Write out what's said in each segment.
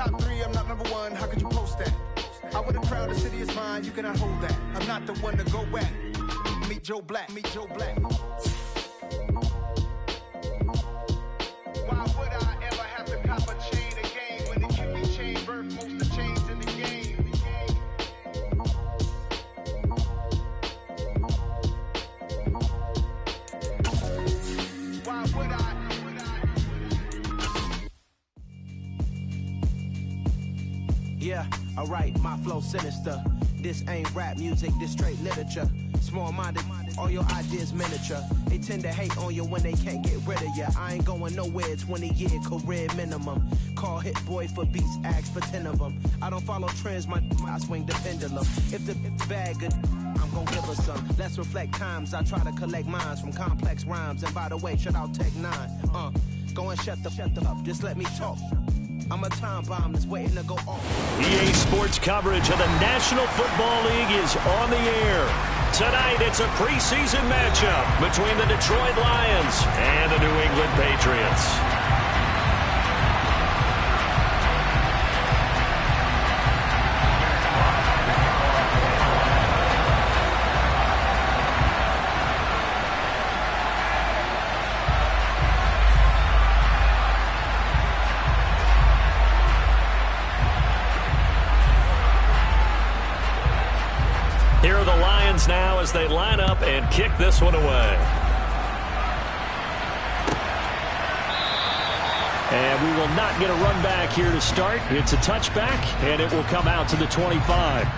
top 3, I'm not number 1. How could you post that? I would have crowned the city is mine. You cannot hold that. I'm not the one to go back. Meet Joe Black. Meet Joe Black. Why would I ever have to cop a chain again when it can be chain birth most of chains in the game? Why would I? Yeah, alright, my flow sinister. This ain't rap music, this straight literature. Small-minded, all your ideas miniature. They tend to hate on you when they can't get rid of you. I ain't going nowhere, 20-year career minimum. Call Hit Boy for beats, ask for 10 of them. I don't follow trends, I swing the pendulum. If the bag good, I'm gon' give her some. Let's reflect times, I try to collect minds from complex rhymes. And by the way, shout out Tech 9. Go and shut the up, just let me talk. I'm a time bomb that's waiting to go off. EA Sports coverage of the National Football League is on the air. Tonight, it's a preseason matchup between the Detroit Lions and the New England Patriots. Here are the Lions now as they line up and kick this one away. And we will not get a run back here to start. It's a touchback, and it will come out to the 25.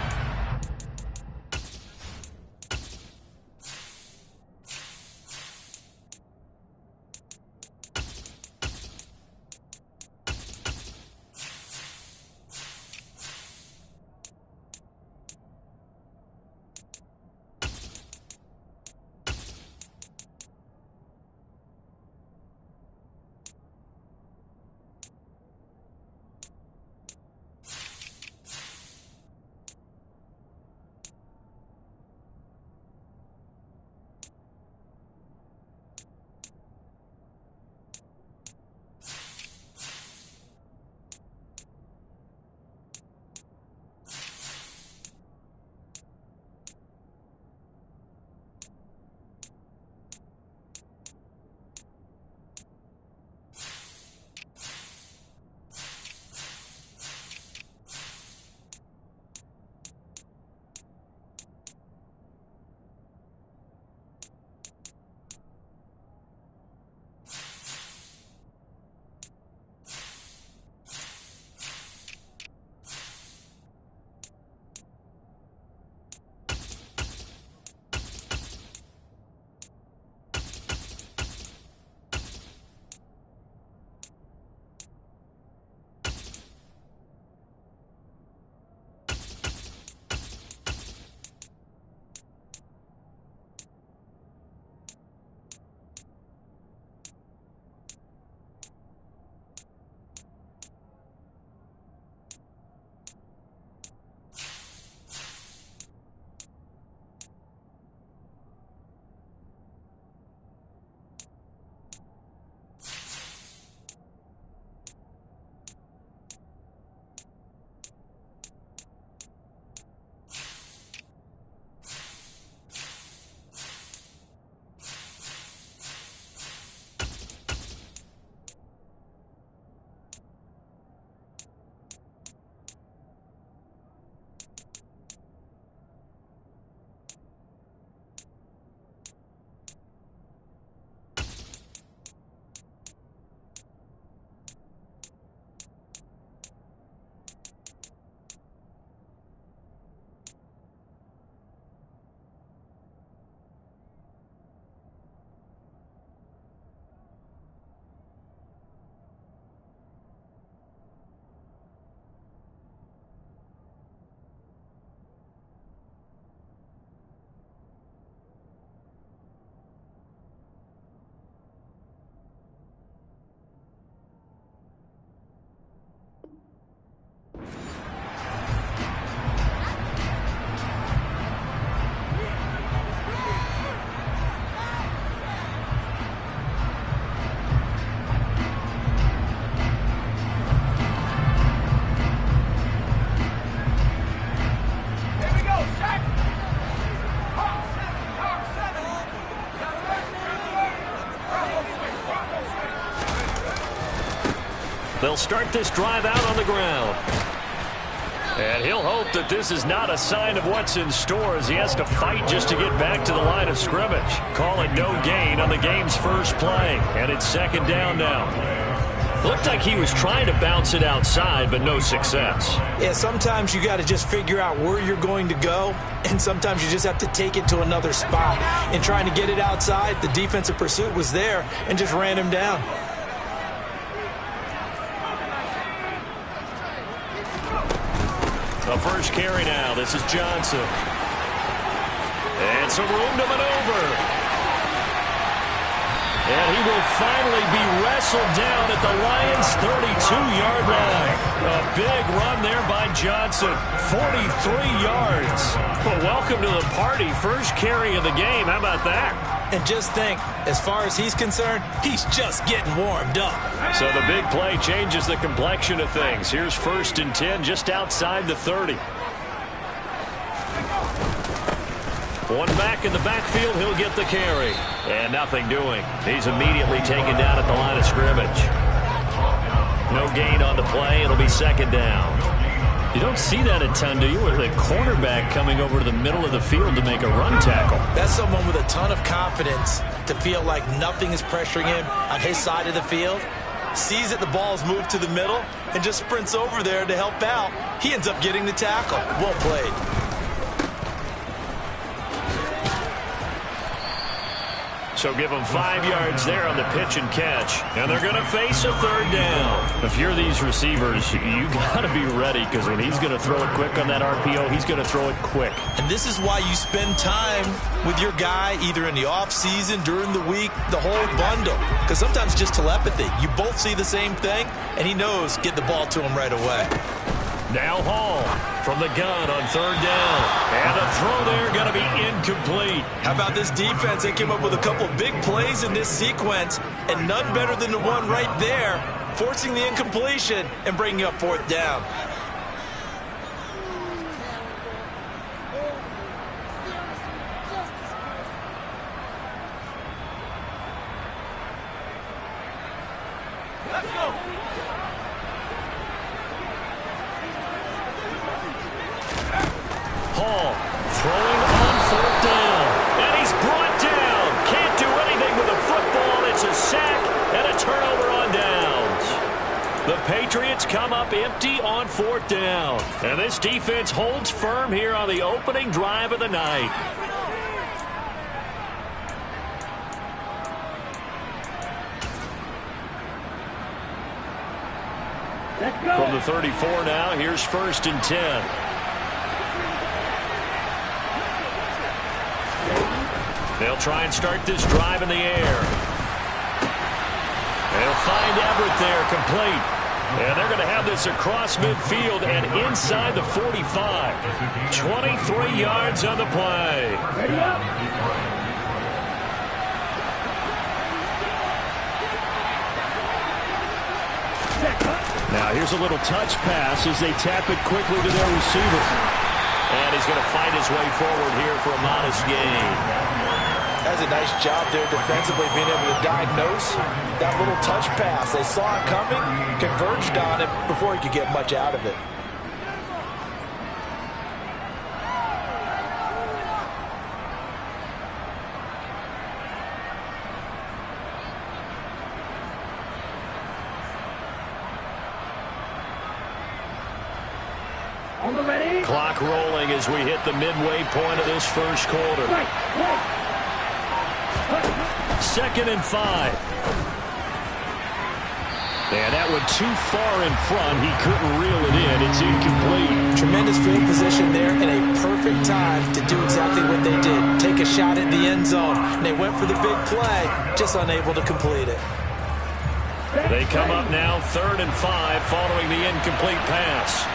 They'll start this drive out on the ground. And he'll hope that this is not a sign of what's in store as he has to fight just to get back to the line of scrimmage. Call it no gain on the game's first play. And it's second down now. Looked like he was trying to bounce it outside, but no success. Yeah, sometimes you got to just figure out where you're going to go, and sometimes you just have to take it to another spot. In trying to get it outside, the defensive pursuit was there and just ran him down. The first carry now. This is Johnson. And some room to maneuver. And he will finally be wrestled down at the Lions' 32-yard line. A big run there by Johnson. 43 yards. Well, welcome to the party. First carry of the game. How about that? And just think, as far as he's concerned, he's just getting warmed up. So the big play changes the complexion of things. Here's 1st and 10 just outside the 30. One back in the backfield, he'll get the carry. And nothing doing. He's immediately taken down at the line of scrimmage. No gain on the play. It'll be second down. You don't see that a ton, do you? With a cornerback coming over to the middle of the field to make a run tackle. That's someone with a ton of confidence to feel like nothing is pressuring him on his side of the field. Sees that the ball's moved to the middle and just sprints over there to help out. He ends up getting the tackle. Well played. So give them 5 yards there on the pitch and catch. And they're going to face a third down. If you're these receivers, you got to be ready because when he's going to throw it quick on that RPO, he's going to throw it quick. And this is why you spend time with your guy either in the offseason, during the week, the whole bundle. Because sometimes just telepathy. You both see the same thing, and he knows get the ball to him right away. Now Hall from the gun on third down. And the throw there going to be incomplete. How about this defense? They came up with a couple of big plays in this sequence, and none better than the one right there, forcing the incompletion and bringing up 4th down. Let's go. Hall throwing on 4th down. And he's brought down. Can't do anything with the football. It's a sack and a turnover on downs. The Patriots come up empty on 4th down. And this defense holds firm here on the opening drive of the night. From the 34 now, here's 1st and 10. They'll try and start this drive in the air. They'll find Everett there, complete. And they're going to have this across midfield and inside the 45. 23 yards on the play. Ready up. Now here's a little touch pass as they tap it quickly to their receiver. And he's going to fight his way forward here for a modest gain. That's a nice job there defensively, being able to diagnose that little touch pass. They saw it coming, converged on it before he could get much out of it. Clock rolling as we hit the midway point of this first quarter. 2nd and 5. And that one too far in front. He couldn't reel it in. It's incomplete. Tremendous field position there and a perfect time to do exactly what they did. Take a shot at the end zone. And they went for the big play, just unable to complete it. They come up now 3rd and 5 following the incomplete pass.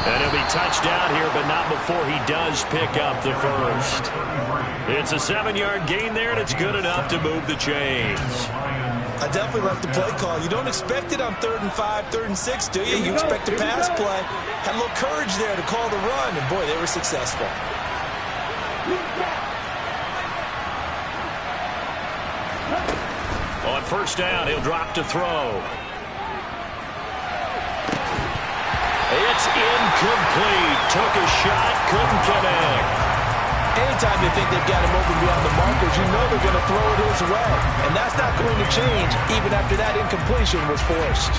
And he'll be touched down here, but not before he does pick up the first. It's a 7-yard gain there, and it's good enough to move the chains. I definitely like the play call. You don't expect it on 3rd and 5, 3rd and 6, do you? You expect a pass play. Had a little courage there to call the run, and boy, they were successful. first down, he'll drop to throw. It's incomplete. Took a shot, couldn't connect. Anytime they think they've got him open beyond the markers, you know they're going to throw it his way. And that's not going to change even after that incompletion was forced.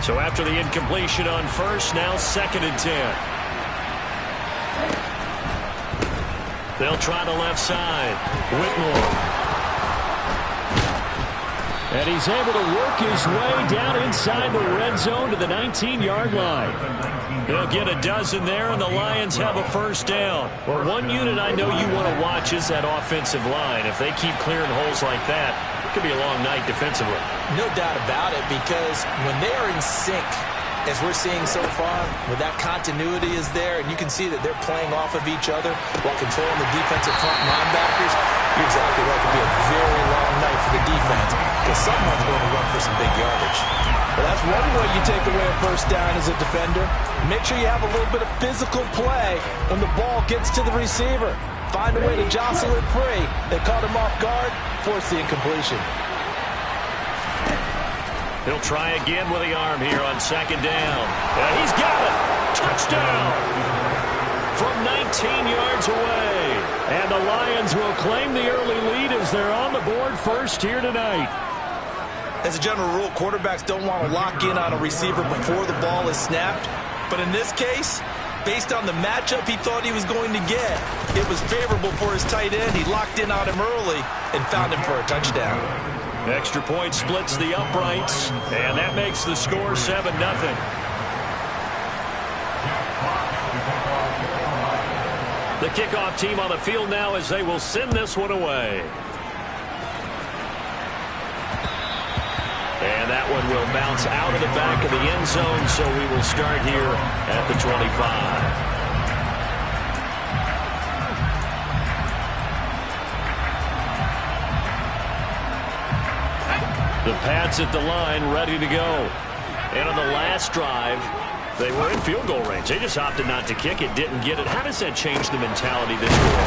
So after the incompletion on first, now 2nd and 10. They'll try the left side. Whitmore. And he's able to work his way down inside the red zone to the 19-yard line. They'll get a dozen there, and the Lions have a first down. Well, one unit I know you want to watch is that offensive line. If they keep clearing holes like that, it could be a long night defensively. No doubt about it, because when they are in sync, as we're seeing so far, when that continuity is there, and you can see that they're playing off of each other while controlling the defensive front linebackers, you're exactly right. It could be a very long night for the defense, because someone's going to run for some big yardage. Well, that's one way you take away a first down as a defender. Make sure you have a little bit of physical play when the ball gets to the receiver. Find a way to jostle it free. They caught him off guard, force the incompletion. He'll try again with the arm here on 2nd down. He's got it. Touchdown. From 19 yards away. And the Lions will claim the early lead as they're on the board first here tonight. As a general rule, quarterbacks don't want to lock in on a receiver before the ball is snapped. But in this case, based on the matchup he thought he was going to get, it was favorable for his tight end. He locked in on him early and found him for a touchdown. Extra point splits the uprights, and that makes the score 7-0. The kickoff team on the field now as they will send this one away. And that one will bounce out of the back of the end zone, so we will start here at the 25. The Pats at the line, ready to go. And on the last drive, they were in field goal range. They just opted not to kick it, didn't get it. How does that change the mentality this year?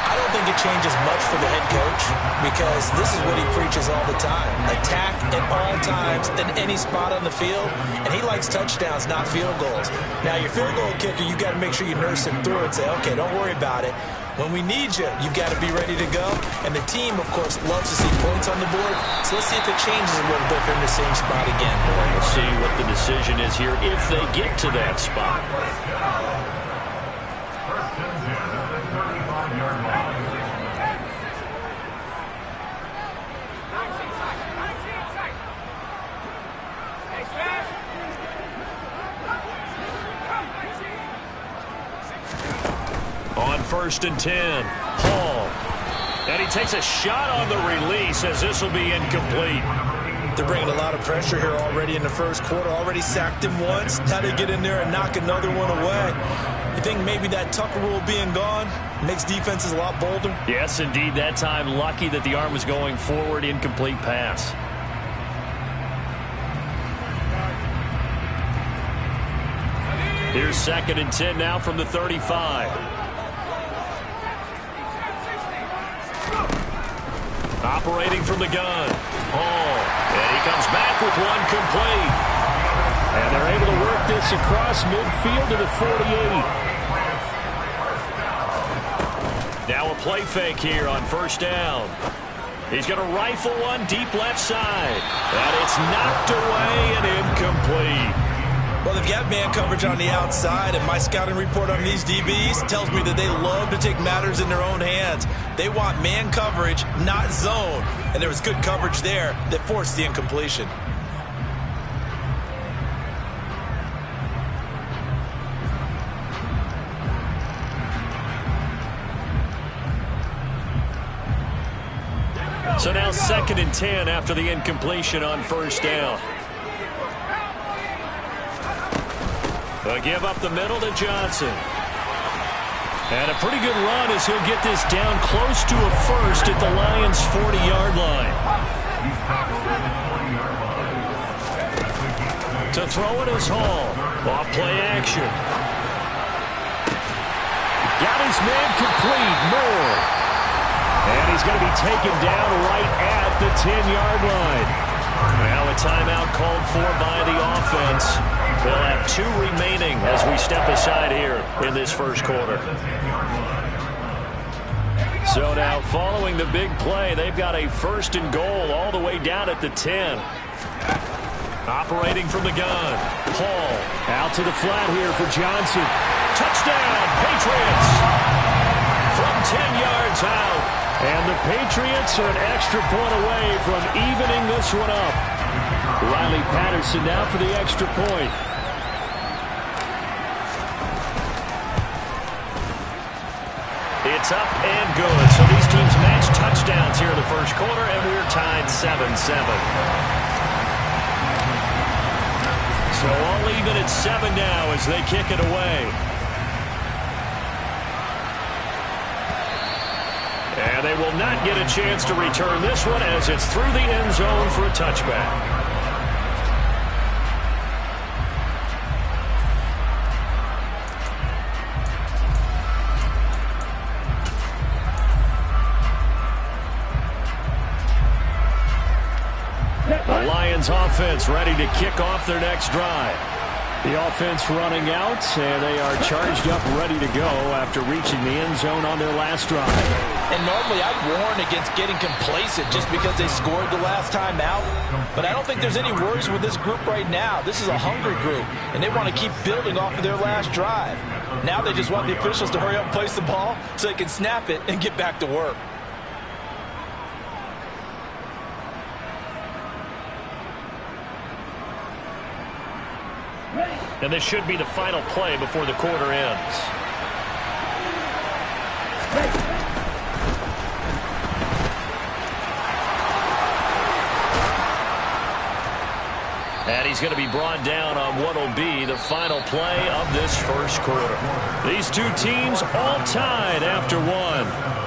I don't think it changes much for the head coach, because this is what he preaches all the time. Attack at all times in any spot on the field, and he likes touchdowns, not field goals. Now, your field goal kicker, you got to make sure you nurse him through and say, okay, don't worry about it. When we need you, you've got to be ready to go. And the team, of course, loves to see points on the board. So let's see if it changes a little bit from the same spot again. We'll see what the decision is here if they get to that spot. On 1st and 10, Hall. And he takes a shot on the release as this will be incomplete. They're bringing a lot of pressure here already in the first quarter. Already sacked him once. Now they get in there and knock another one away. You think maybe that Tucker rule being gone makes defenses a lot bolder? Yes, indeed. That time, lucky that the arm was going forward. Incomplete pass. Here's 2nd and 10 now from the 35. Operating from the gun. Hall. And he comes back with one complete. And they're able to work this across midfield to the 48. Now a play fake here on 1st down. He's going to rifle one deep left side. And it's knocked away and incomplete. Well, they've got man coverage on the outside, and my scouting report on these DBs tells me that they love to take matters in their own hands. They want man coverage, not zone. And there was good coverage there that forced the incompletion. So now 2nd and 10 after the incompletion on 1st down. They'll give up the middle to Johnson. And a pretty good run as he'll get this down close to a first at the Lions' 40-yard line. To throw it is Hall. Off play action. Got his man complete. Moore. And he's going to be taken down right at the 10-yard line. Now a timeout called for by the offense. They'll have 2 remaining as we step aside here in this first quarter. So now following the big play, they've got a 1st and goal all the way down at the 10. Operating from the gun. Paul out to the flat here for Johnson. Touchdown, Patriots! From 10 yards out. And the Patriots are an extra point away from evening this one up. Riley Patterson now for the extra point. It's up and good. So these teams match touchdowns here in the first quarter, and we're tied 7-7. So all even at 7 now as they kick it away. And they will not get a chance to return this one as it's through the end zone for a touchback. The Lions offense ready to kick off their next drive. The offense running out, and they are charged up, ready to go after reaching the end zone on their last drive. And normally I'd warn against getting complacent just because they scored the last time out. But I don't think there's any worries with this group right now. This is a hungry group, and they want to keep building off of their last drive. Now they just want the officials to hurry up and place the ball so they can snap it and get back to work. And this should be the final play before the quarter ends. And he's going to be brought down on what will be the final play of this first quarter. These two teams all tied after 1.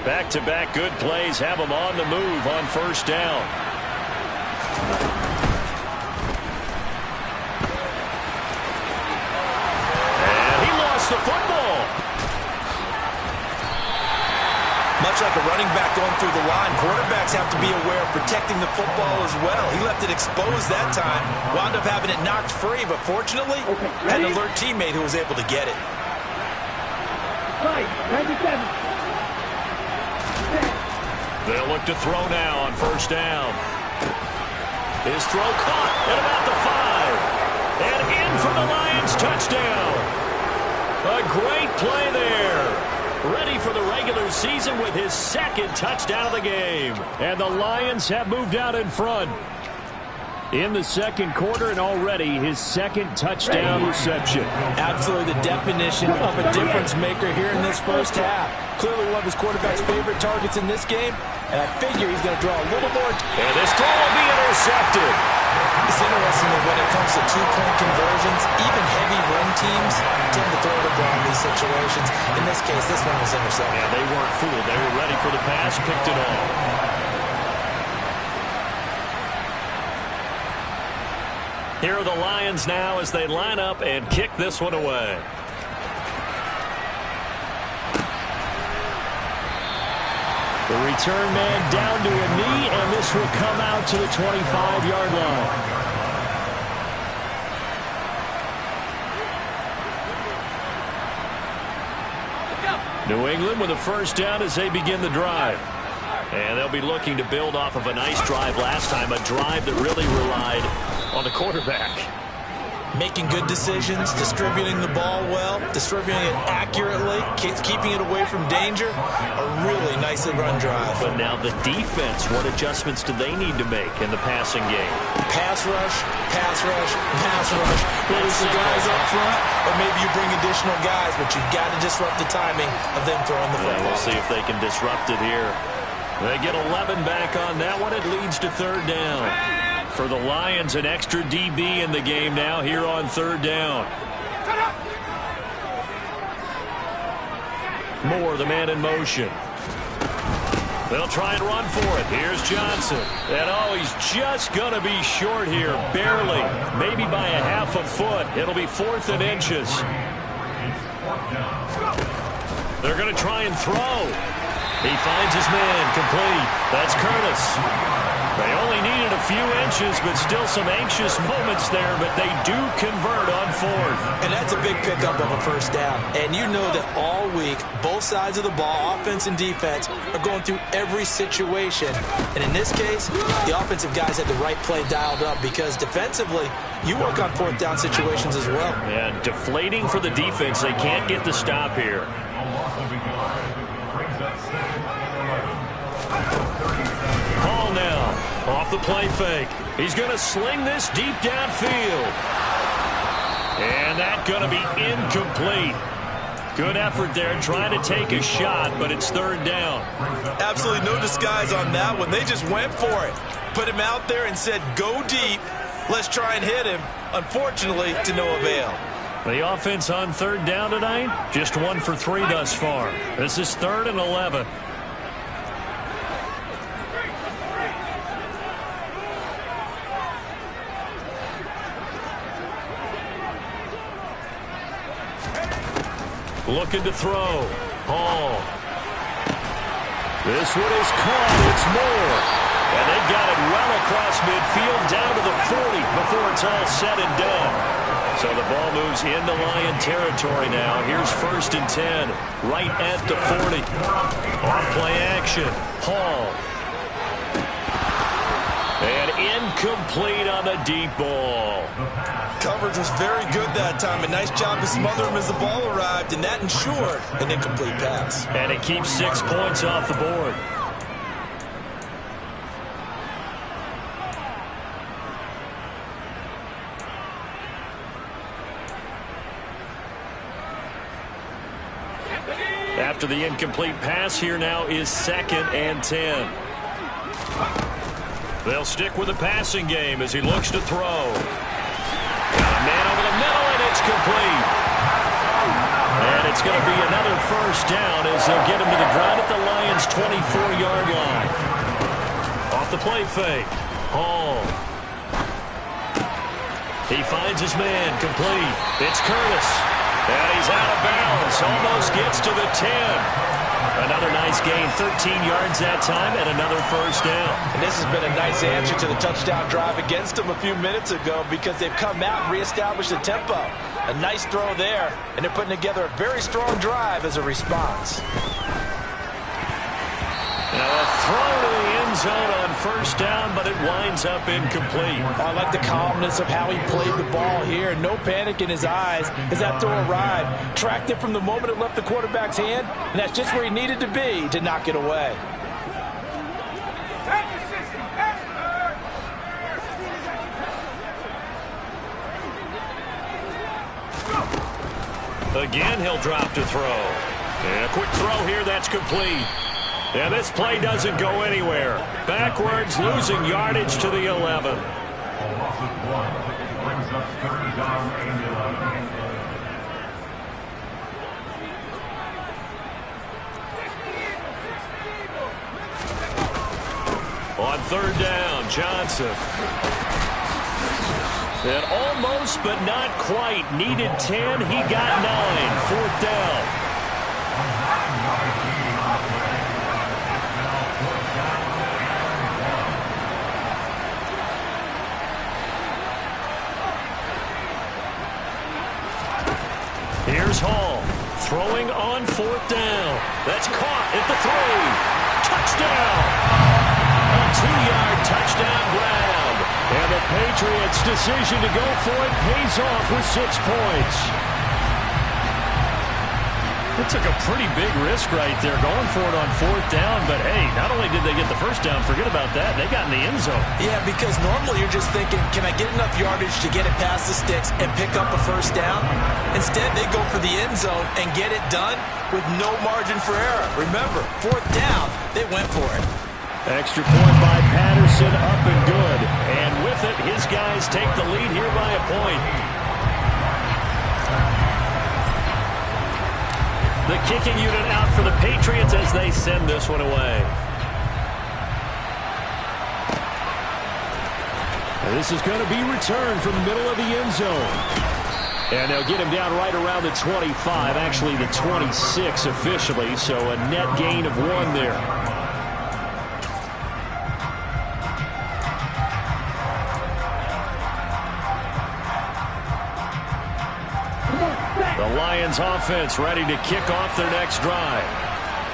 Back-to-back good plays have them on the move on first down. And he lost the football. Much much like a running back going through the line, quarterbacks have to be aware of protecting the football as well. He left it exposed that time, wound up having it knocked free, but fortunately, had an alert teammate who was able to get it. 97. They'll look to throw now on first down. His throw caught at about the 5. And in for the Lions touchdown. A great play there. Ready for the regular season with his second touchdown of the game. And the Lions have moved out in front in the second quarter, and already his second touchdown reception. Absolutely the definition of a difference maker here in this first half. Clearly one of his quarterback's favorite targets in this game, and I figure he's going to draw a little more. And this throw will be intercepted. It's interesting that when it comes to two-point conversions, even heavy run teams tend to throw the ball in these situations. In this case, this one was intercepted. Yeah, they weren't fooled. They were ready for the pass, picked it off. Here are the Lions now as they line up and kick this one away. The return man down to a knee, and this will come out to the 25-yard line. New England with a first down as they begin the drive. And they'll be looking to build off of a nice drive last time, a drive that really relied on the quarterback. Making good decisions, distributing the ball well, distributing it accurately, keeping it away from danger. A really nicely run drive. But now the defense, what adjustments do they need to make in the passing game? Pass rush, pass rush, pass rush. Whether it's the guys up front, or maybe you bring additional guys, but you've got to disrupt the timing of them throwing the football. We'll see if they can disrupt it here. They get 11 back on that one. It leads to third down. For the Lions, an extra DB in the game now here on third down. Moore, the man in motion. They'll try and run for it. Here's Johnson. And oh, he's just going to be short here. Barely. Maybe by a half a foot. It'll be 4th and inches. They're going to try and throw. He finds his man, complete. That's Curtis. They only needed a few inches, but still some anxious moments there, but they do convert on 4th. And that's a big pickup of a first down. And you know that all week, both sides of the ball, offense and defense, are going through every situation. And in this case, the offensive guys had the right play dialed up because defensively, you work on 4th down situations as well. And deflating for the defense. They can't get the stop here. Hall now, off the play fake. He's going to sling this deep downfield. And that's going to be incomplete. Good effort there, trying to take a shot, but it's third down. Absolutely no disguise on that one. They just went for it. Put him out there and said, go deep. Let's try and hit him. Unfortunately, to no avail. The offense on third down tonight, just 1 for 3 thus far. This is 3rd and 11. Looking to throw. Hall. This one is caught. It's Moore. And they've got it well across midfield down to the 40 before it's all said and done. So the ball moves into Lion territory now. Here's 1st and 10, right at the 40. Off play action. Hall. And incomplete on the deep ball. Coverage was very good that time. A nice job to smother him as the ball arrived, and that ensured an incomplete pass. And it keeps 6 points off the board. After the incomplete pass, here now is 2nd and 10. They'll stick with the passing game as he looks to throw. Got a man over the middle, and it's complete. And it's going to be another first down as they'll get him to the ground at the Lions' 24-yard line. Off the play fake. Hall. He finds his man, complete. It's Curtis. And he's out of bounds, almost gets to the 10. Another nice gain, 13 yards that time, and another first down. And this has been a nice answer to the touchdown drive against them a few minutes ago because they've come out and reestablished the tempo. A nice throw there, and they're putting together a very strong drive as a response. Now a throw to the end zone on first down, but it winds up incomplete. I like the calmness of how he played the ball here. No panic in his eyes as that throw arrived. Tracked it from the moment it left the quarterback's hand, and that's just where he needed to be to knock it away. Again, he'll drop to throw. And a quick throw here, that's complete. And this play doesn't go anywhere. Backwards, losing yardage to the 11. On third down, Johnson. And almost, but not quite. Needed 10, he got 9. Fourth down. Here's Hall, throwing on fourth down. That's caught at the 3. Touchdown! A 2-yard touchdown ground. And the Patriots' decision to go for it pays off with 6 points. It took a pretty big risk right there going for it on fourth down. But, hey, not only did they get the first down, forget about that, they got in the end zone. Yeah, because normally you're just thinking, can I get enough yardage to get it past the sticks and pick up a first down? Instead, they go for the end zone and get it done with no margin for error. Remember, fourth down, they went for it. Extra point by Patterson, up and good. And with it, his guys take the lead here by a point. The kicking unit out for the Patriots as they send this one away. And this is going to be returned from the middle of the end zone. And they'll get him down right around the 25, actually the 26 officially, so a net gain of 1 there. The Lions offense ready to kick off their next drive.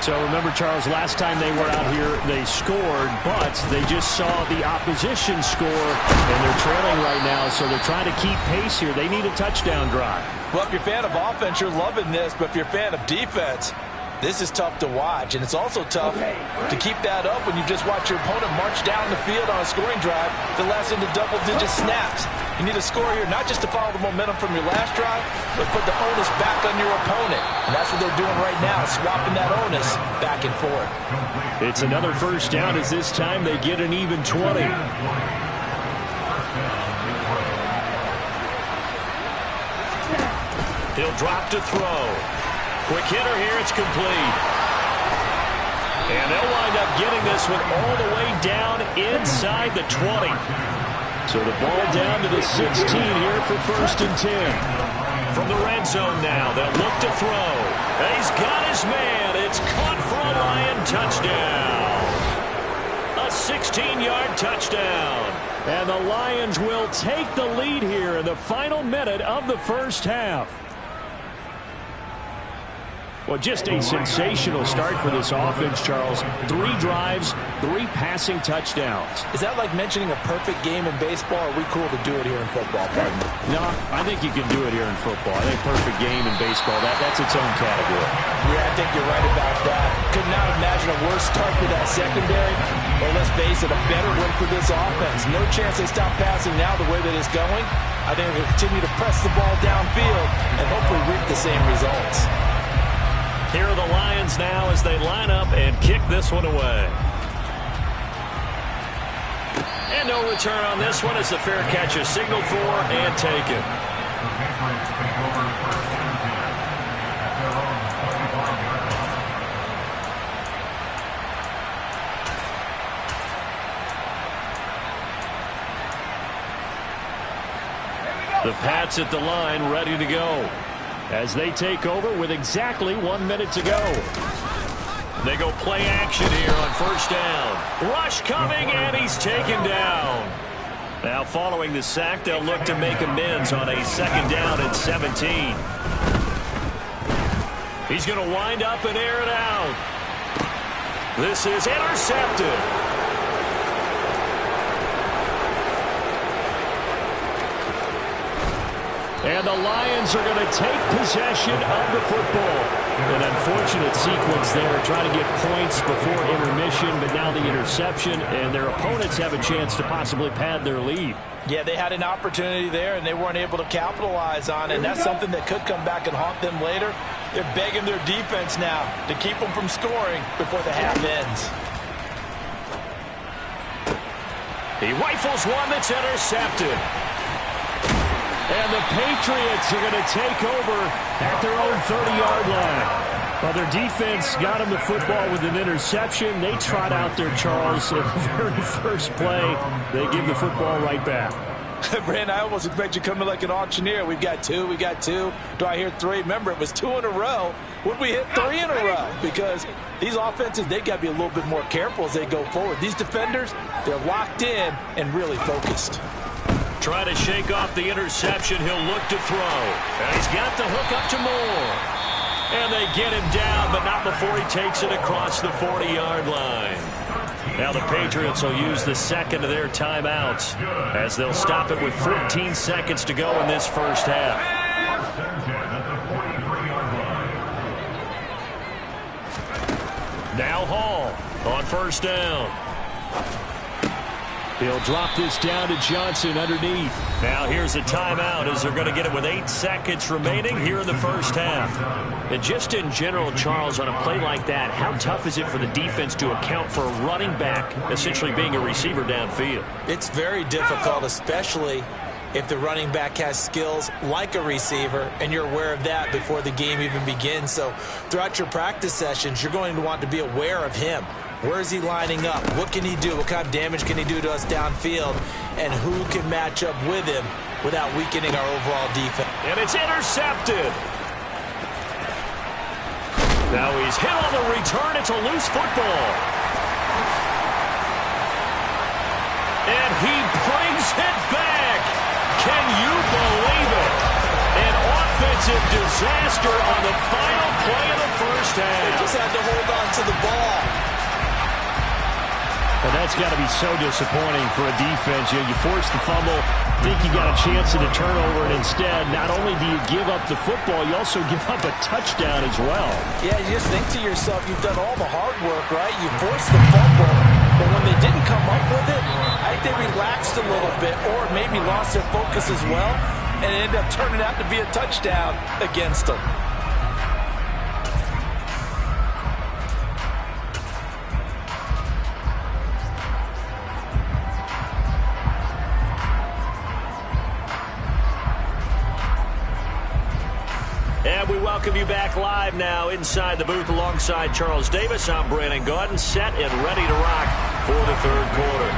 So remember, Charles, last time they were out here, they scored, but they just saw the opposition score, and they're trailing right now, so they're trying to keep pace here. They need a touchdown drive. Well, if you're a fan of offense, you're loving this, but if you're a fan of defense, this is tough to watch, and it's also tough to keep that up when you just watch your opponent march down the field on a scoring drive that lasts into double-digit snaps. You need a score here, not just to follow the momentum from your last drive, but put the onus back on your opponent. And that's what they're doing right now, swapping that onus back and forth. It's another first down as this time they get an even 20. He'll drop to throw. Quick hitter here, it's complete. And they'll wind up getting this one all the way down inside the 20. So the ball down to the 16 here for first and 10. From the red zone now, they'll look to throw. And he's got his man. It's caught for a Lion touchdown. A 16-yard touchdown. And the Lions will take the lead here in the final minute of the first half. Well, just a sensational start for this offense, Charles. 3 drives, 3 passing touchdowns. Is that like mentioning a perfect game in baseball, or are we cool to do it here in football, partner? No, I think you can do it here in football. I think perfect game in baseball, that's its own category. Yeah, I think you're right about that. Could not imagine a worse start for that secondary. Well, let's face it, a better one for this offense. No chance they stop passing now the way that it's going. I think they'll continue to press the ball downfield and hopefully reap the same results. Here are the Lions now as they line up and kick this one away. And no return on this one as the fair catch is signaled for and taken. The Pats at the line ready to go as they take over with exactly 1 minute to go. They go play action here on first down. Rush coming, and he's taken down. Now following the sack, they'll look to make amends on a second down and 17. He's going to wind up and air it out. This is intercepted. And the Lions are going to take possession of the football. An unfortunate sequence there, trying to get points before intermission, but now the interception, and their opponents have a chance to possibly pad their lead. Yeah, they had an opportunity there, and they weren't able to capitalize on it, and that's something that could come back and haunt them later. They're begging their defense now to keep them from scoring before the half ends. He rifles one that's intercepted. And the Patriots are going to take over at their own 30-yard line. Well, their defense got them the football with an interception. They trot out there, Charles, at the very first play. They give the football right back. Brand, I almost expect you to come in like an auctioneer. We've got two. Do I hear three? Remember, it was 2 in a row. Would we hit 3 in a row? Because these offenses, they got to be a little bit more careful as they go forward. These defenders, they're locked in and really focused. Trying to shake off the interception. He'll look to throw. And he's got the hook up to Moore. And they get him down, but not before he takes it across the 40-yard line. Now the Patriots will use the second of their timeouts as they'll stop it with 14 seconds to go in this first half. Now Hall on first down. He'll drop this down to Johnson underneath. Now here's a timeout as they're going to get it with 8 seconds remaining here in the first half. And just in general, Charles, on a play like that, how tough is it for the defense to account for a running back essentially being a receiver downfield? It's very difficult, especially if the running back has skills like a receiver, and you're aware of that before the game even begins. So throughout your practice sessions, you're going to want to be aware of him. Where is he lining up? What can he do? What kind of damage can he do to us downfield? And who can match up with him without weakening our overall defense? And it's intercepted. Now he's hit on the return. It's a loose football. And he brings it back. Can you believe it? An offensive disaster on the final play of the first half. They just had to hold on to the ball. Well, that's got to be so disappointing for a defense. You force the fumble, think you got a chance at a turnover, and instead, not only do you give up the football, you also give up a touchdown as well. Yeah, you just think to yourself, you've done all the hard work, right? You forced the fumble, but when they didn't come up with it, I think they relaxed a little bit or maybe lost their focus as well, and it ended up turning out to be a touchdown against them. And we welcome you back live now inside the booth alongside Charles Davis. I'm Brandon Gaudin, set and ready to rock for the third quarter.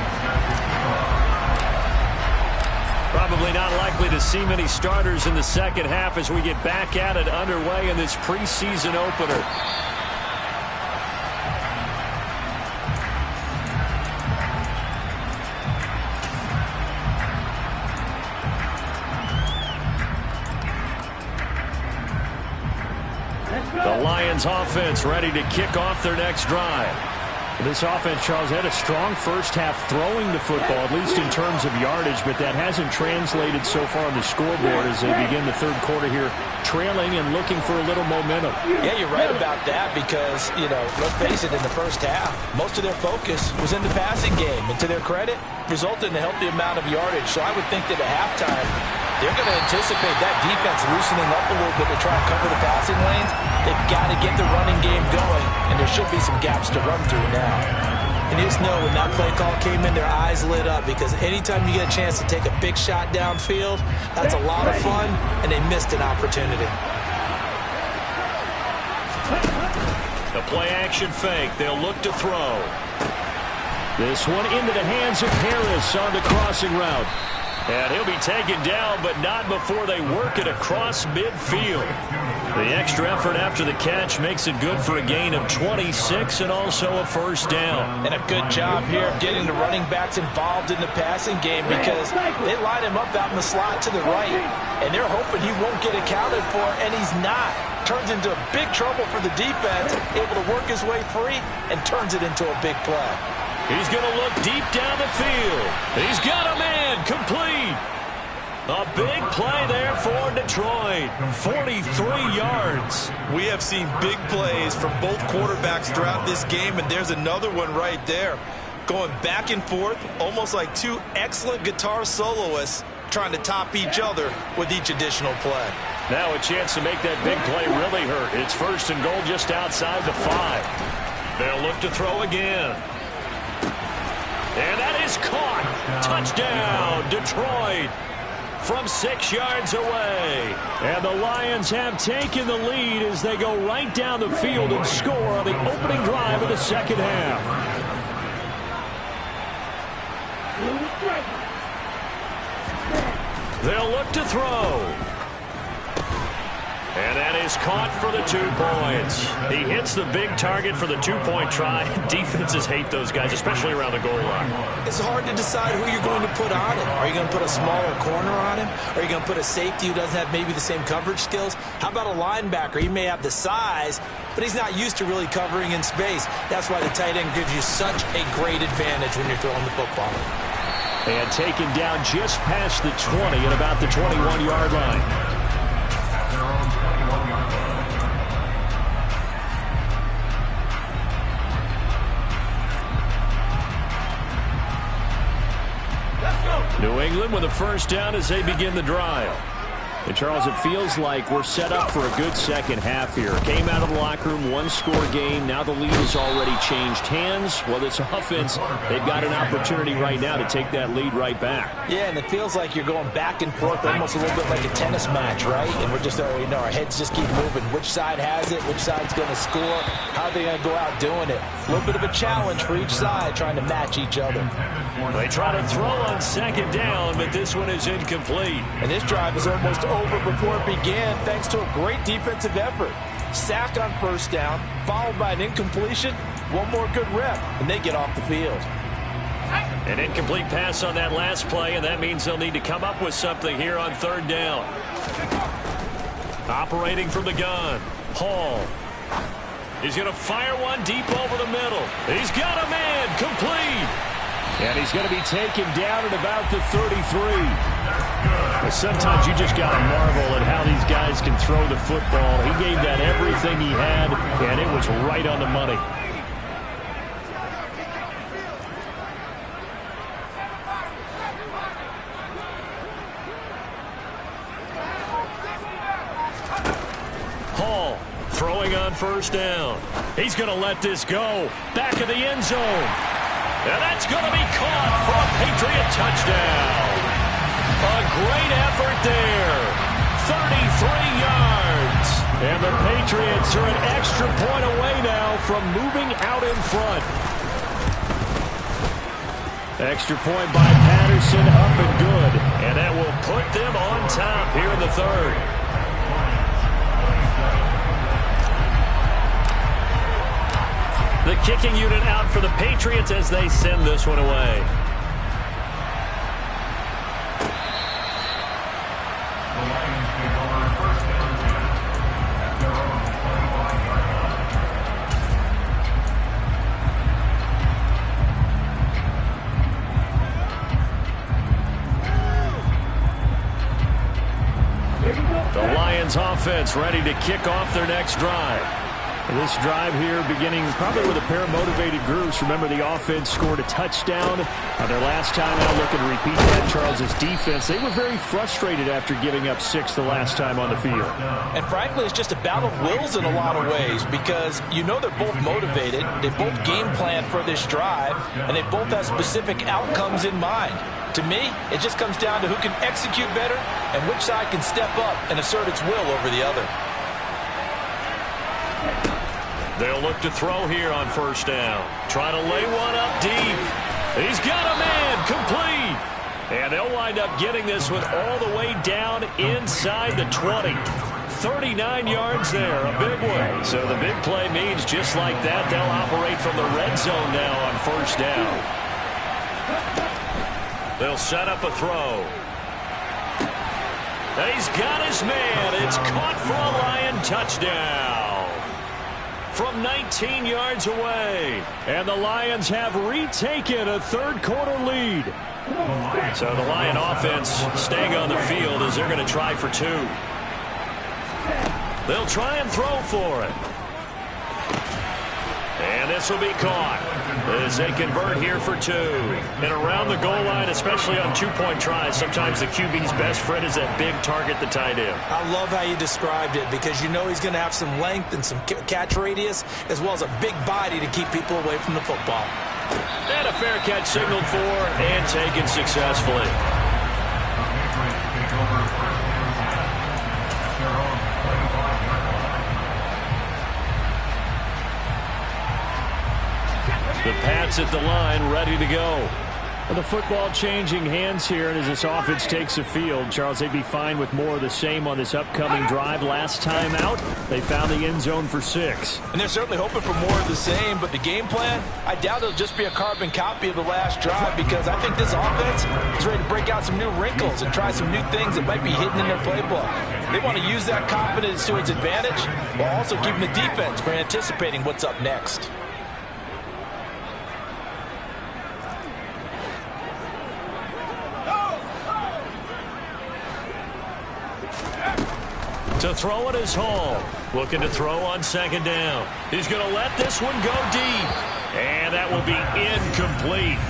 Probably not likely to see many starters in the second half as we get back at it underway in this preseason opener. The Lions offense ready to kick off their next drive. This offense, Charles, had a strong first half throwing the football, at least in terms of yardage, but that hasn't translated so far on the scoreboard as they begin the third quarter here, trailing and looking for a little momentum. Yeah, you're right about that because, let's face it, in the first half, most of their focus was in the passing game. And to their credit, resulted in a healthy amount of yardage. So I would think that at halftime, they're going to anticipate that defense loosening up a little bit to try and cover the passing lanes. They've got to get the running game going, and there should be some gaps to run through now. And you just know when that play call came in, their eyes lit up because anytime you get a chance to take a big shot downfield, that's a lot of fun, and they missed an opportunity. The play-action fake. They'll look to throw. This one into the hands of Harris on the crossing route. And he'll be taken down, but not before they work it across midfield. The extra effort after the catch makes it good for a gain of 26 and also a first down. And a good job here of getting the running backs involved in the passing game because they line him up out in the slot to the right, and they're hoping he won't get accounted for, and he's not. Turns into big trouble for the defense, able to work his way free, and turns it into a big play. He's going to look deep down the field. He's got a man complete. A big play there for Detroit. 43 yards. We have seen big plays from both quarterbacks throughout this game, and there's another one right there. Going back and forth, almost like two excellent guitar soloists trying to top each other with each additional play. Now a chance to make that big play really hurt. It's first and goal just outside the 5. They'll look to throw again. And that is caught. Touchdown, Detroit, from 6 yards away. And the Lions have taken the lead as they go right down the field and score on the opening drive of the second half. They'll look to throw. And that is caught for the 2 points. He hits the big target for the 2-point try. Defenses hate those guys, especially around the goal line. It's hard to decide who you're going to put on him. Are you going to put a smaller corner on him? Are you going to put a safety who doesn't have maybe the same coverage skills? How about a linebacker? He may have the size, but he's not used to really covering in space. That's why the tight end gives you such a great advantage when you're throwing the football. And taken down just past the 20 at about the 21-yard line. New England with a first down as they begin the drive. And, Charles, it feels like we're set up for a good second half here. Came out of the locker room, one-score game. Now the lead has already changed hands. Well, this offense, they've got an opportunity right now to take that lead right back. Yeah, and it feels like you're going back and forth almost a little bit like a tennis match, right? And we're just, our heads just keep moving. Which side has it? Which side's going to score? How are they going to go out doing it? A little bit of a challenge for each side trying to match each other. They try to throw on second down, but this one is incomplete. And this drive is almost over before it began thanks to a great defensive effort. Sack on first down, followed by an incompletion. One more good rep, and they get off the field. An incomplete pass on that last play, and that means they'll need to come up with something here on third down. Operating from the gun, Hall. He's going to fire one deep over the middle. He's got a man, complete. And he's going to be taken down at about the 33. Sometimes you just got to marvel at how these guys can throw the football. He gave that everything he had, and it was right on the money. Hall throwing on first down. He's going to let this go. Back of the end zone. And that's going to be caught for a Patriot touchdown. A great effort there. 33 yards. And the Patriots are an extra point away now from moving out in front. Extra point by Patterson, up and good. And that will put them on top here in the third. The kicking unit out for the Patriots as they send this one away. The Lions offense ready to kick off their next drive. This drive here beginning probably with a pair of motivated groups. Remember, the offense scored a touchdown on their last time out. Looking to repeat that. Charles's defense, they were very frustrated after giving up 6 the last time on the field. And frankly, it's just a battle of wills in a lot of ways because you know they're both motivated. They both game plan for this drive, and they both have specific outcomes in mind. To me, it just comes down to who can execute better and which side can step up and assert its will over the other. They'll look to throw here on first down. Try to lay one up deep. He's got a man, complete. And they'll wind up getting this one all the way down inside the 20. 39 yards there, a big one. So the big play means just like that, they'll operate from the red zone now on first down. They'll set up a throw. And he's got his man. It's caught for a Lion touchdown from 19 yards away. And the Lions have retaken a third-quarter lead. So the Lion offense staying on the field as they're going to try for 2. They'll try and throw for it. And this will be caught as they convert here for 2. And around the goal line, especially on 2-point tries, sometimes the QB's best friend is that big target, the tight end. I love how you described it because you know he's going to have some length and some catch radius as well as a big body to keep people away from the football. And a fair catch signaled for and taken successfully. The Pats at the line, ready to go. Well, the football changing hands here, and as this offense takes the field, Charles, they'd be fine with more of the same on this upcoming drive. Last time out, they found the end zone for 6. And they're certainly hoping for more of the same, but the game plan, I doubt it'll just be a carbon copy of the last drive because I think this offense is ready to break out some new wrinkles and try some new things that might be hidden in their playbook. They want to use that confidence to its advantage while also keeping the defense from anticipating what's up next. To throw it is Hall. Looking to throw on second down. He's going to let this one go deep. And that will be incomplete.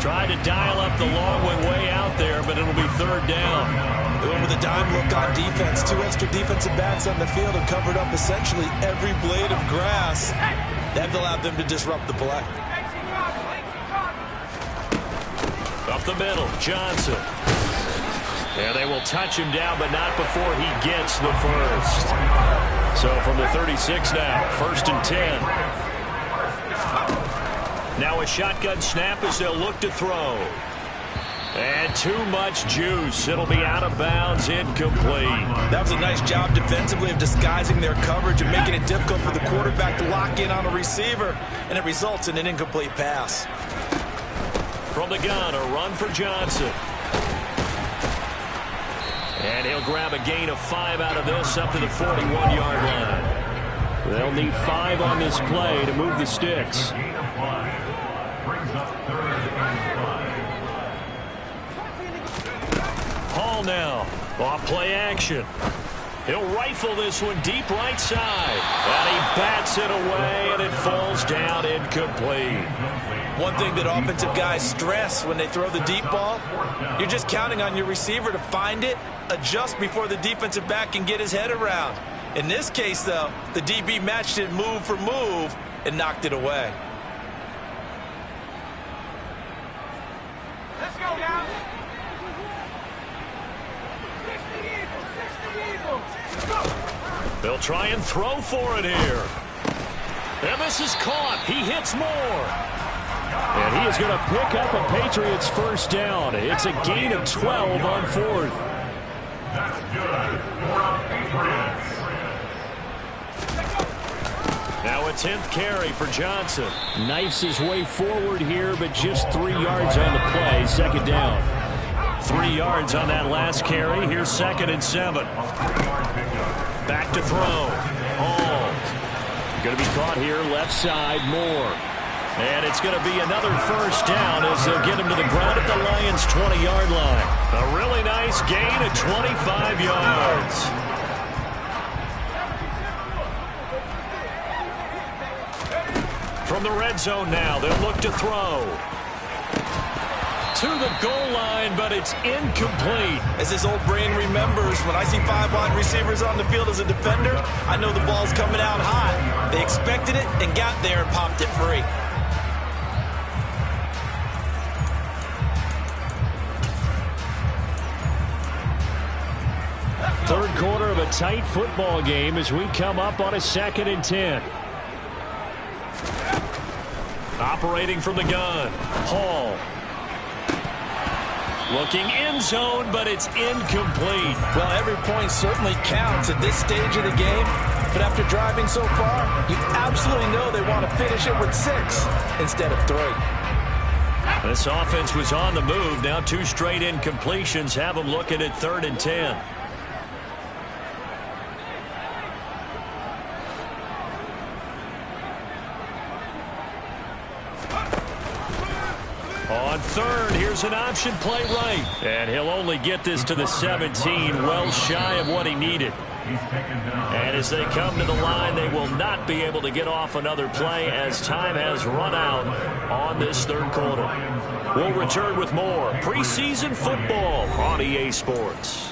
Tried to dial up the long one way out there, but it'll be third down. Going with a dime look on defense. 2 extra defensive backs on the field and covered up essentially every blade of grass. That allowed them to disrupt the play. Up the middle, Johnson. And they will touch him down, but not before he gets the first. So from the 36 now, 1st and 10. Now a shotgun snap as they'll look to throw. And too much juice. It'll be out of bounds, incomplete. That was a nice job defensively of disguising their coverage and making it difficult for the quarterback to lock in on a receiver. And it results in an incomplete pass. From the gun, a run for Johnson. And he'll grab a gain of 5 out of this up to the 41-yard line. They'll need 5 on this play to move the sticks. Hall now, off play action. He'll rifle this one deep right side. And he bats it away, and it falls down incomplete. One thing that offensive guys stress when they throw the deep ball, you're just counting on your receiver to find it, adjust before the defensive back can get his head around. In this case, though, the DB matched it move for move and knocked it away. Let's go, guys. They'll try and throw for it here. And this is caught. He hits more. And he is going to pick up a Patriots first down. It's a gain of 12 on 4th. That's good. 4 on Patriots. Now a 10th carry for Johnson. Knifes his way forward here, but just 3 yards on the play. Second down. 3 yards on that last carry. Here's 2nd and 7. Back to throw. Hall. Going to be caught here left side. Moore. And it's going to be another first down as they'll get him to the ground at the Lions' 20-yard line. A really nice gain of 25 yards. From the red zone now, they'll look to throw. To the goal line, but it's incomplete. As his old brain remembers, when I see 5 wide receivers on the field as a defender, I know the ball's coming out hot. They expected it and got there and popped it free. Third quarter of a tight football game as we come up on a 2nd and 10. Operating from the gun, Hall. Looking end zone, but it's incomplete. Well, every point certainly counts at this stage of the game. But after driving so far, you absolutely know they want to finish it with 6 instead of 3. This offense was on the move. Now 2 straight incompletions have them looking at 3rd and 10. On 3rd, here's an option play right. And he'll only get this to the 17, well shy of what he needed. And as they come to the line, they will not be able to get off another play as time has run out on this 3rd quarter. We'll return with more preseason football on EA Sports.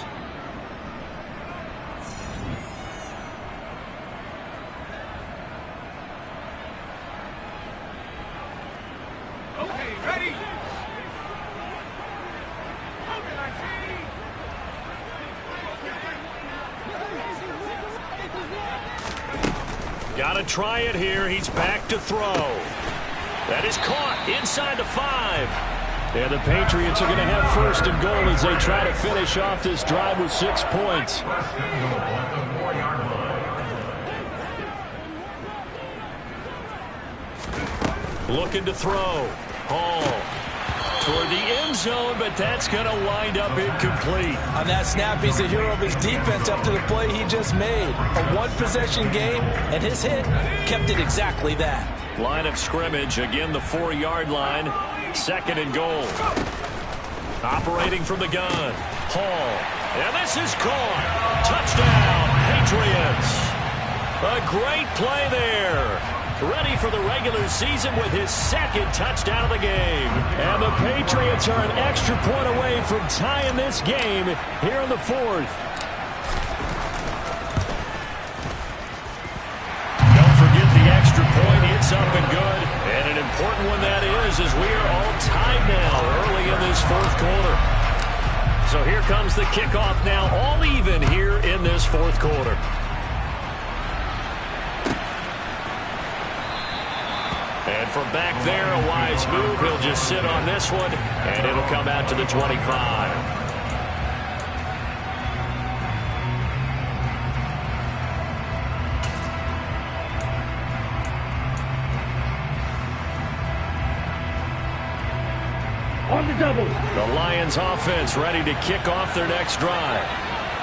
Got to try it here. He's back to throw. That is caught inside the 5. Yeah, the Patriots are going to have 1st and goal as they try to finish off this drive with 6 points. Looking to throw. Hall toward the end zone, but that's going to wind up incomplete. On that snap, he's the hero of his defense up to the play he just made. A 1-possession game, and his hit kept it exactly that. Line of scrimmage, again the 4-yard line. 2nd and goal. Operating from the gun. Hall. And this is caught. Touchdown, Patriots. A great play there. Ready for the regular season with his 2nd touchdown of the game. And the Patriots are an extra point away from tying this game here in the 4th. Don't forget the extra point. It's up and good. And an important one that is, as we are all tied now early in this 4th quarter. So here comes the kickoff now, all even here in this 4th quarter. And from back there, a wise move. He'll just sit on this one, and it'll come out to the 25. The Lions offense ready to kick off their next drive.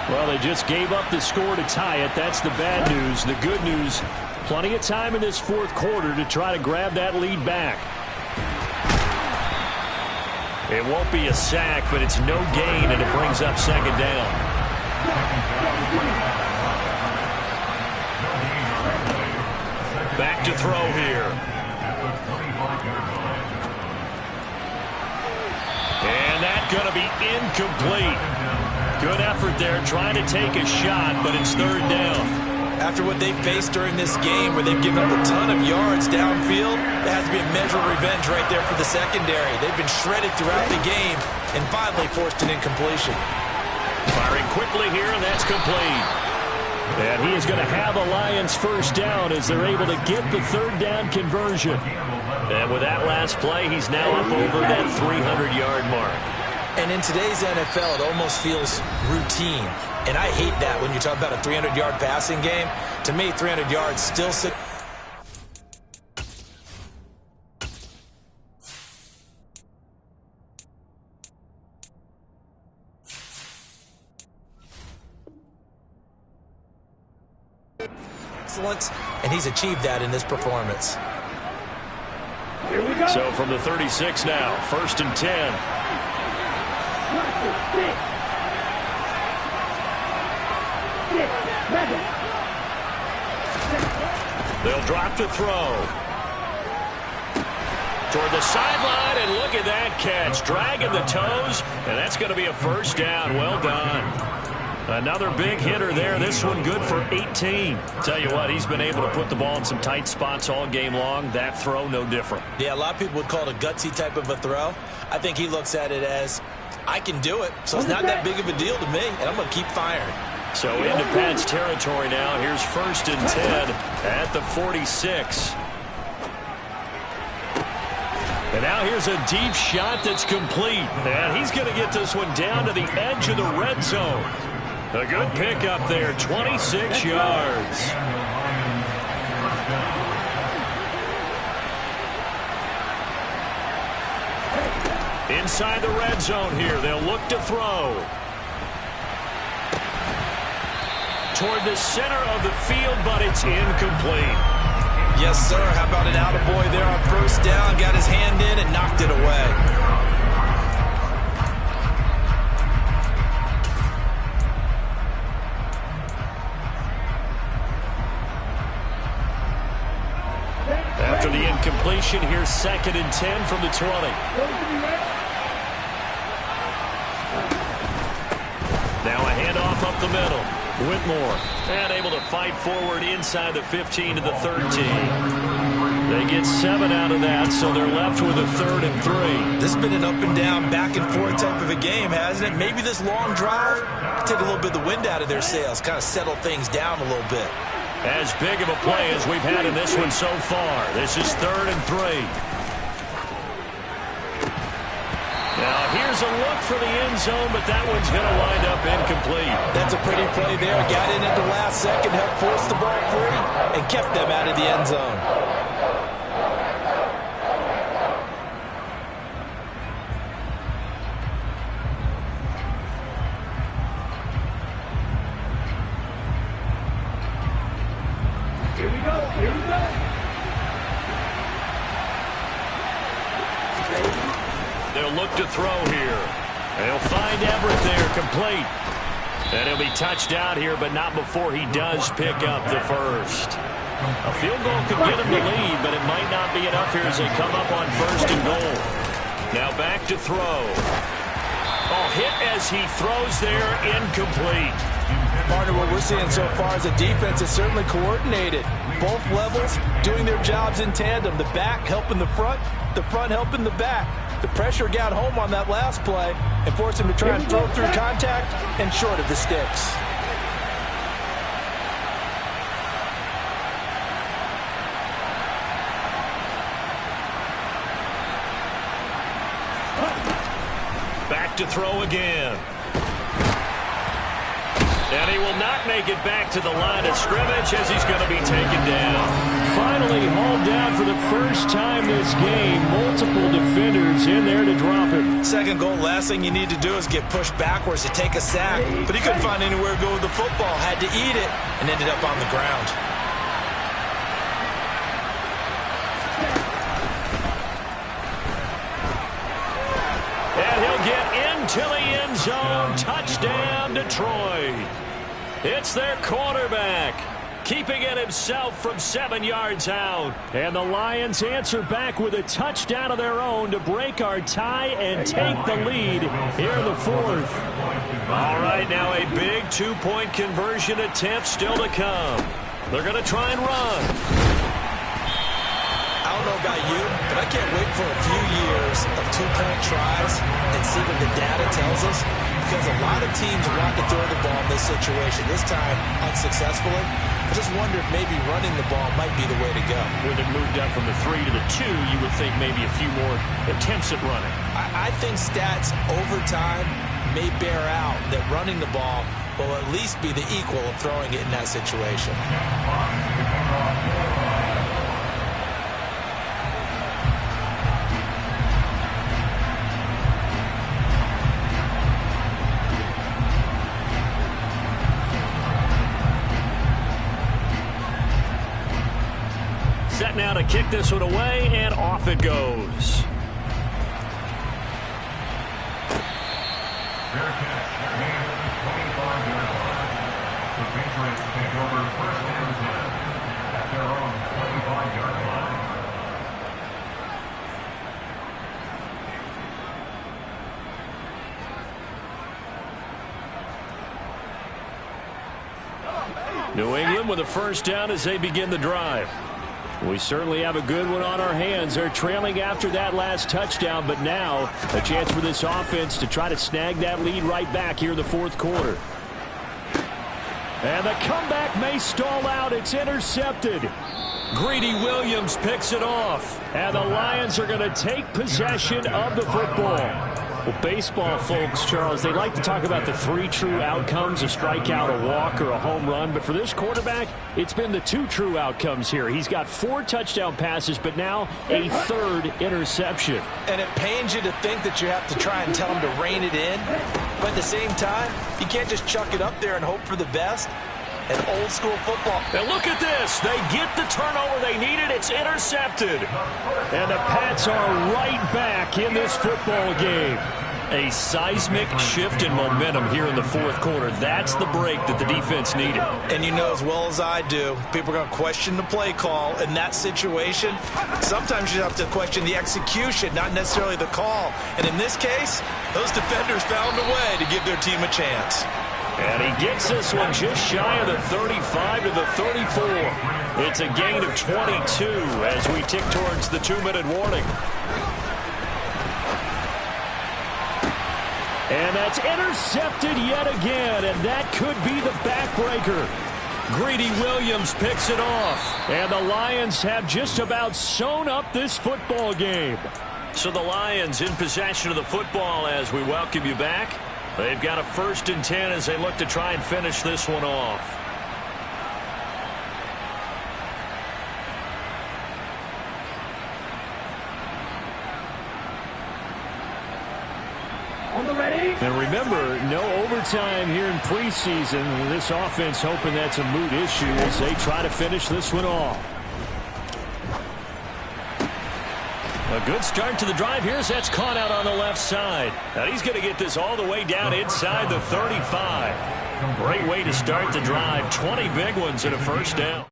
Well, they just gave up the score to tie it. That's the bad news. The good news, plenty of time in this 4th quarter to try to grab that lead back. It won't be a sack, but it's no gain, and it brings up 2nd down. Back to throw here. And that's going to be incomplete. Good effort there, trying to take a shot, but it's 3rd down. After what they've faced during this game, where they've given up a ton of yards downfield, there has to be a measure of revenge right there for the secondary. They've been shredded throughout the game and finally forced an incompletion. Firing quickly here, and that's complete. And he is going to have a Lions 1st down as they're able to get the 3rd down conversion. And with that last play, he's now up over that 300-yard mark. And in today's NFL, it almost feels routine. And I hate that when you talk about a 300-yard passing game. To me, 300 yards still sit. Excellence, and he's achieved that in this performance. Here we go. So from the 36 now, 1st and 10. They'll drop to throw. Toward the sideline, and look at that catch. Dragging the toes, and that's going to be a 1st down. Well done. Another big hitter there. This one good for 18. Tell you what, he's been able to put the ball in some tight spots all game long. That throw, no different. Yeah, a lot of people would call it a gutsy type of a throw. I think he looks at it as, I can do it, so it's not that big of a deal to me, and I'm going to keep firing. So into Pat's territory now. Here's 1st and 10 at the 46. And now here's a deep shot that's complete. And he's going to get this one down to the edge of the red zone. A good pickup there, 26 yards. Inside the red zone here, they'll look to throw. Toward the center of the field, but it's incomplete. Yes, sir. How about an attaboy there on first down? Got his hand in and knocked it away. After the incompletion, here's 2nd and 10 from the 20. Now a handoff up the middle. Whitmore, and able to fight forward inside the 15 to the 13. They get 7 out of that, so they're left with a 3rd and 3. This has been an up and down, back and forth type of a game, hasn't it? Maybe this long drive take a little bit of the wind out of their sails, kind of settle things down a little bit. As big of a play as we've had in this one so far. This is 3rd and 3. Now here's a look for the end zone, but that one's going to wind up incomplete. That's a pretty play there. Got in at the last second, helped force the ball free, and kept them out of the end zone. Here we go. Here we go. They'll look to throw here. They'll find Everett there, complete. And he'll be touched out here, but not before he does pick up the first. A field goal could get him the lead, but it might not be enough here as they come up on 1st and goal. Now back to throw. Oh, hit as he throws there, incomplete. Partner, what we're seeing so far is a defense is certainly coordinated. Both levels doing their jobs in tandem. The back helping the front helping the back. The pressure got home on that last play and forced him to try and throw through contact and short of the sticks. Back to throw again. And he will not make it back to the line of scrimmage as he's going to be taken down. Finally hauled down for the first time this game. Multiple defenders in there to drop him. Second goal, last thing you need to do is get pushed backwards to take a sack. But he couldn't find anywhere to go with the football. Had to eat it and ended up on the ground. And he'll get into the end zone. Touchdown, Detroit. It's their quarterback, keeping it himself from 7 yards out. And the Lions answer back with a touchdown of their own to break our tie and take the lead here in the 4th. All right, now a big 2-point conversion attempt still to come. They're going to try and run. I don't know about you, but I can't wait for a few years of 2-point tries and see what the data tells us, because a lot of teams want to throw the ball in this situation, this time unsuccessfully. I just wonder if maybe running the ball might be the way to go. With it moved up from the 3 to the 2, you would think maybe a few more attempts at running. I think stats over time may bear out that running the ball will at least be the equal of throwing it in that situation. Set now to kick this one away, and off it goes. Fair catch. Gain 25-yard line. The Patriots take over 1st and 10 at their own 25-yard line. New England with a first down as they begin the drive. We certainly have a good one on our hands. They're trailing after that last touchdown, but now a chance for this offense to try to snag that lead right back here in the 4th quarter. And the comeback may stall out. It's intercepted. Greedy Williams picks it off. And the Lions are going to take possession of the football. Well, baseball folks, Charles, they like to talk about the 3 true outcomes, a strikeout, a walk, or a home run. But for this quarterback, it's been the 2 true outcomes here. He's got 4 touchdown passes, but now a 3rd interception. And it pains you to think that you have to try and tell him to rein it in. But at the same time, you can't just chuck it up there and hope for the best. An old school football. And look at this. They get the turnover they needed. It's intercepted. And the Pats are right back in this football game. A seismic shift in momentum here in the 4th quarter. That's the break that the defense needed. And you know as well as I do, people are going to question the play call in that situation. Sometimes you have to question the execution, not necessarily the call. And in this case, those defenders found a way to give their team a chance. And he gets this one just shy of the 35 to the 34. It's a gain of 22 as we tick towards the 2-minute warning. And that's intercepted yet again, and that could be the backbreaker. Greedy Williams picks it off, and the Lions have just about sewn up this football game. So the Lions in possession of the football as we welcome you back. They've got a 1st and 10 as they look to try and finish this one off. And remember, no overtime here in preseason. This offense hoping that's a moot issue as they try to finish this one off. A good start to the drive here as that's caught out on the left side. Now he's going to get this all the way down inside the 35. Great way to start the drive. 20 big ones and a 1st down.